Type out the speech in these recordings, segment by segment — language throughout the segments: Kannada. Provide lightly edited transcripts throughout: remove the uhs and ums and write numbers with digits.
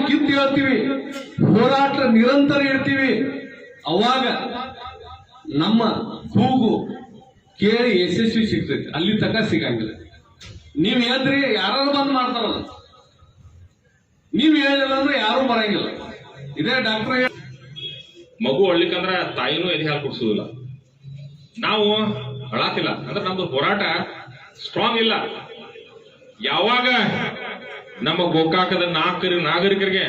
ಕಿತ್ತು ಹೇಳ್ತೀವಿ, ಹೋರಾಟ ನಿರಂತರ ಇರ್ತೀವಿ, ಅವಾಗ ನಮ್ಮ ಕೂಗು ಕೇಳಿ ಯಶಸ್ವಿ ಸಿಗ್ತೈತಿ. ಅಲ್ಲಿ ತನಕ ಸಿಗಂಗಿಲ್ಲ. ನೀವ್ ಹೇಳಿದ್ರಿ ಯಾರು ಬಂದ್ ಮಾಡ್ತಾರಲ್ಲ, ನೀವ್ ಹೇಳಿಲ್ಲ ಅಂದ್ರೆ ಯಾರು ಬರಂಗಿಲ್ಲ. ಇದೇ ಡಾಕ್ಟರ್ ಮಗು ಅಳ್ಲಿಕ್ಕಂದ್ರ ತಾಯಿನೂ ಎದೆ ಹಾಲು ಕುಡಿಸುದಿಲ್ಲ. ನಾವು ಅಳಾತಿಲ್ಲ ಅಂದ್ರೆ ನಮ್ದು ಹೋರಾಟ ಸ್ಟ್ರಾಂಗ್ ಇಲ್ಲ. ಯಾವಾಗ ನಮ್ಮ ಗೋಕಾಕದ ನಾಗರಿಕರಿಗೆ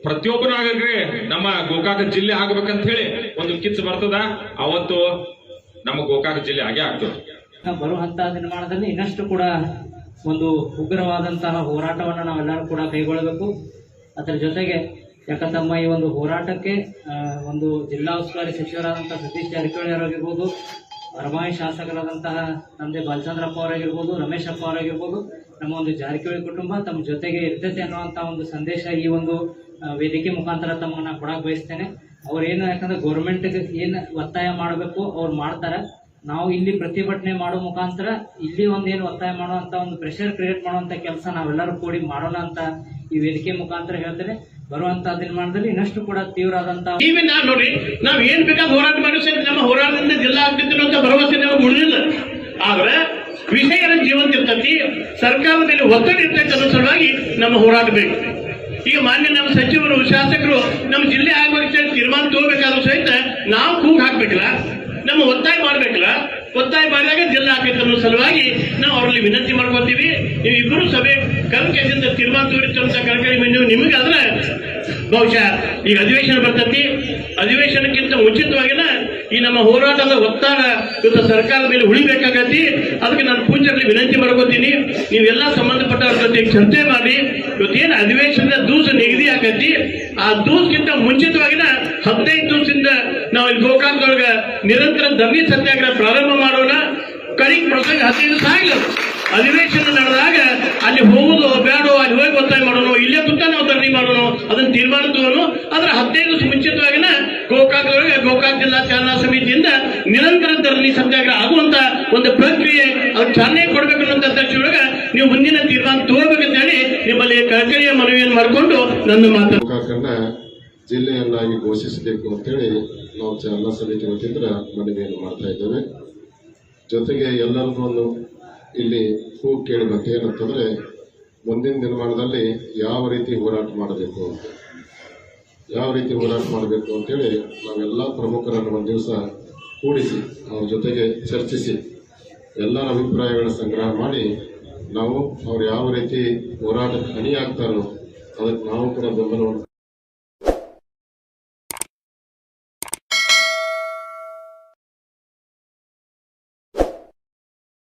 ಪ್ರತಿಯೊಬ್ಬ ನಾಗರಿಕರಿಗೆ ನಮ್ಮ ಗೋಕಾಕ ಜಿಲ್ಲೆ ಆಗ್ಬೇಕಂತ ಹೇಳಿ ಒಂದು ಕಿಚ್ಚು ಬರ್ತದ, ಅವತ್ತು ನಮ್ಮ ಗೋಕಾಕ ಜಿಲ್ಲೆ ಆಗೇ ಆಗ್ತದೆ. ಬರುವಂತಹ ನಿರ್ಮಾಣದಲ್ಲಿ ಇನ್ನಷ್ಟು ಕೂಡ ಒಂದು ಉಗ್ರವಾದಂತಹ ಹೋರಾಟವನ್ನು ನಾವೆಲ್ಲರೂ ಕೂಡ ಕೈಗೊಳ್ಳಬೇಕು. ಅದರ ಜೊತೆಗೆ ಯಾಕಂತಮ್ಮ ಈ ಒಂದು ಹೋರಾಟಕ್ಕೆ ಒಂದು ಜಿಲ್ಲಾ ಉಸ್ತುವಾರಿ ಸಚಿವರಾದಂತಹ ಸತೀಶ್ ಜಾರಕಿಹೊಳಿ ಅವರಾಗಿರ್ಬೋದು, ರಮಾಯಿ ಶಾಸಕರಾದಂತಹ ತಂದೆ ಬಾಲಚಂದ್ರಪ್ಪ ಅವರಾಗಿರ್ಬೋದು, ರಮೇಶ್ ಅಪ್ಪ ಅವರಾಗಿರ್ಬೋದು, ನಮ್ಮ ಒಂದು ಜಾರಕಿಹೊಳಿ ಕುಟುಂಬ ತಮ್ಮ ಜೊತೆಗೆ ಇರ್ತೈತೆ ಅನ್ನುವಂಥ ಒಂದು ಸಂದೇಶ ಈ ಒಂದು ವೇದಿಕೆ ಮುಖಾಂತರ ತಮ್ಮನ್ನ ಕೊಡಕ್ಕೆ ಬಯಸ್ತೇನೆ. ಅವ್ರೇನು ಯಾಕಂದ್ರೆ ಗೌರ್ಮೆಂಟ್ಗೆ ಏನು ಒತ್ತಾಯ ಮಾಡಬೇಕು ಅವ್ರು ಮಾಡ್ತಾರೆ. ನಾವು ಇಲ್ಲಿ ಪ್ರತಿಭಟನೆ ಮಾಡೋ ಮುಖಾಂತರ ಇಲ್ಲಿ ಒಂದೇನು ಒತ್ತಾಯ ಮಾಡುವಂತ ಒಂದು ಪ್ರೆಷರ್ ಕ್ರಿಯೇಟ್ ಮಾಡುವಂತ ಕೆಲಸ ನಾವೆಲ್ಲರೂ ಕೂಡಿ ಮಾಡೋಣ ಅಂತ ಈ ವೇದಿಕೆ ಮುಖಾಂತರ ಹೇಳ್ತೇನೆ. ಬರುವಂತಹ ದಿನಮಾನದಲ್ಲಿ ಇನ್ನಷ್ಟು ಕೂಡ ತೀವ್ರ ಆದಂತಹ ನೋಡ್ರಿ, ನಾವ್ ಏನ್ ಬೇಕಾದ ಹೋರಾಟ ಮಾಡಿ ಸರಿ ನಮ್ಮ ಹೋರಾಟದಿಂದ ಜಿಲ್ಲಾ ಆಗ್ತಿತ್ತು ಅಂತ ಭರವಸೆ ನಮಗೆ ಉಳಿದಿಲ್ಲ. ಆದ್ರೆ ವಿಷಯ ಜೀವಂತ ಇರ್ತೈತಿ, ಸರ್ಕಾರದ ಮೇಲೆ ಒತ್ತಡ ಇರ್ತೈತಿ ಅನ್ನೋ ಸಲುವಾಗಿ ನಮ್ಮ ಹೋರಾಟ ಬೇಕು. ಈಗ ಮಾನ್ಯ ನಮ್ಮ ಸಚಿವರು ಶಾಸಕರು ನಮ್ಮ ಜಿಲ್ಲೆ ಆಗ್ಬೇಕು ತೀರ್ಮಾನ ತಗೋಬೇಕಾದ್ರೂ ಸಹಿತ ನಾವು ಕೂಗ್ ಹಾಕ್ಬೇಕಲ್ಲ, ನಮ್ಮ ಒತ್ತಾಯ ಮಾಡ್ಬೇಕಲ್ಲ. ಒತ್ತಾಯ ಮಾಡಿದಾಗ ಜಿಲ್ಲಾ ಆಗ್ಬೇಕು ಅನ್ನೋ ಸಲುವಾಗಿ ನಾವು ಅವರಲ್ಲಿ ವಿನಂತಿ ಮಾಡ್ಕೊತೀವಿ. ನೀವು ಇಬ್ಬರು ಸಭೆ ಕಲ್ಕೆಯಿಂದ ತೀರ್ಮಾನ ತೋರಿಸ್ತಂತ ಕರ್ಕಳಿ ನಿಮಗಾದ್ರೆ ಬಹುಶಃ ಈಗ ಅಧಿವೇಶನ ಬರ್ತೈತಿ. ಅಧಿವೇಶನಕ್ಕಿಂತ ಮುಂಚಿತವಾಗಿನ ಈ ನಮ್ಮ ಹೋರಾಟದ ಒತ್ತಡ ಇವತ್ತು ಸರ್ಕಾರದ ಮೇಲೆ ಉಳಿಬೇಕಾಗತ್ತಿ. ಅದಕ್ಕೆ ನಾನು ಪೂಜ್ಯರಲ್ಲಿ ವಿನಂತಿ ಮಾಡ್ಕೋತೀನಿ, ನೀವೆಲ್ಲ ಸಂಬಂಧಪಟ್ಟವ್ರ ಜೊತೆಗೆ ಚರ್ಚೆ ಮಾಡಿ ಇವತ್ತೇನು ಅಧಿವೇಶನದ ದೂಸ ನಿಗದಿ ಆಗತ್ತಿ, ಆ ದೂಸ್ಗಿಂತ ಮುಂಚಿತವಾಗಿನ 15 ದಿವಸದಿಂದ ನಾವು ಇಲ್ಲಿ ಗೋಕಾಕದೊಳಗ ನಿರಂತರ ಧರಣಿ ಸತ್ಯಾಗ್ರಹ ಪ್ರಾರಂಭ ಮಾಡೋಣ. ಕಡಿಗೆ ಪ್ರಸಂಗ 15 ದಿವಸ ಆಗಿಲ್ಲ. ಅಧಿವೇಶನ ನಡೆದಾಗ ಅಲ್ಲಿ ಹೋಗುದು ಬೇಡೋ, ಅಲ್ಲಿ ಹೋಗಿ ಒತ್ತಾಯ ಮಾಡೋಣ, ಇಲ್ಲೇ ಕೂತ ನಾವು ಧರಣಿ ಮಾಡೋಣ, ಅದನ್ನ ತೀರ್ಮಾನ ತಗೋಣ. ಆದ್ರೆ 15 ದಿವಸ ಮುಂಚಿತವಾಗಿನ ಗೋಕಾಕದೊಳಗೆ ಗೋಕಾಕ್ ಜಿಲ್ಲಾ ಚಾಲನಾ ಸಮಿತಿಯಿಂದ ನಿರಂತರ ಧರಣಿ ಸತ್ಯಾಗ್ರಹ ಆಗುವಂತ ಒಂದು ಪ್ರಕ್ರಿಯೆ ಅದು ಚಾಲನೆ ಕೊಡ್ಬೇಕು ಅನ್ನೋ ದೃಷ್ಟಿಯೊಳಗ ನೀವು ಮುಂದಿನ ತೀರ್ಮಾನ ತಗೋಬೇಕಂತ ಹೇಳಿ ನಿಮ್ಮಲ್ಲಿ ಕಳಕಳಿಯ ಮನವಿಯನ್ನು ಮಾಡಿಕೊಂಡು ನನ್ನ ಮಾತು ಗೋಕಾಕನ್ನ ಜಿಲ್ಲೆಯನ್ನಾಗಿ ಘೋಷಿಸಬೇಕು ಅಂತೇಳಿ ನಾವು ಚಾಲನಾ ಸಮಿತಿ ವತಿಯಿಂದ ಮನವಿಯನ್ನು ಮಾಡ್ತಾ ಇದ್ದೇವೆ. ಜೊತೆಗೆ ಎಲ್ಲರಿಗೂ ಒಂದು ಇಲ್ಲಿ ಕೂಗು ಕೇಳಿ ಬಂತು, ಏನಂತಂದ್ರೆ ಮುಂದಿನ ದಿನಮಾನದಲ್ಲಿ ಯಾವ ರೀತಿ ಹೋರಾಟ ಮಾಡಬೇಕು ಅಂತೇಳಿ ನಾವೆಲ್ಲ ಪ್ರಮುಖರನ್ನು ಒಂದು ದಿವಸ ಕೂಡಿಸಿ ಅವ್ರ ಜೊತೆಗೆ ಚರ್ಚಿಸಿ ಎಲ್ಲರ ಅಭಿಪ್ರಾಯಗಳನ್ನು ಸಂಗ್ರಹ ಮಾಡಿ ನಾವು ಅವ್ರು ಯಾವ ರೀತಿ ಹೋರಾಟಕ್ಕೆ ಹಣಿಯಾಗ್ತಾರೋ ಅದಕ್ಕೆ ನಾವು ಕೂಡ ಬೆಂಬಲವನ್ನು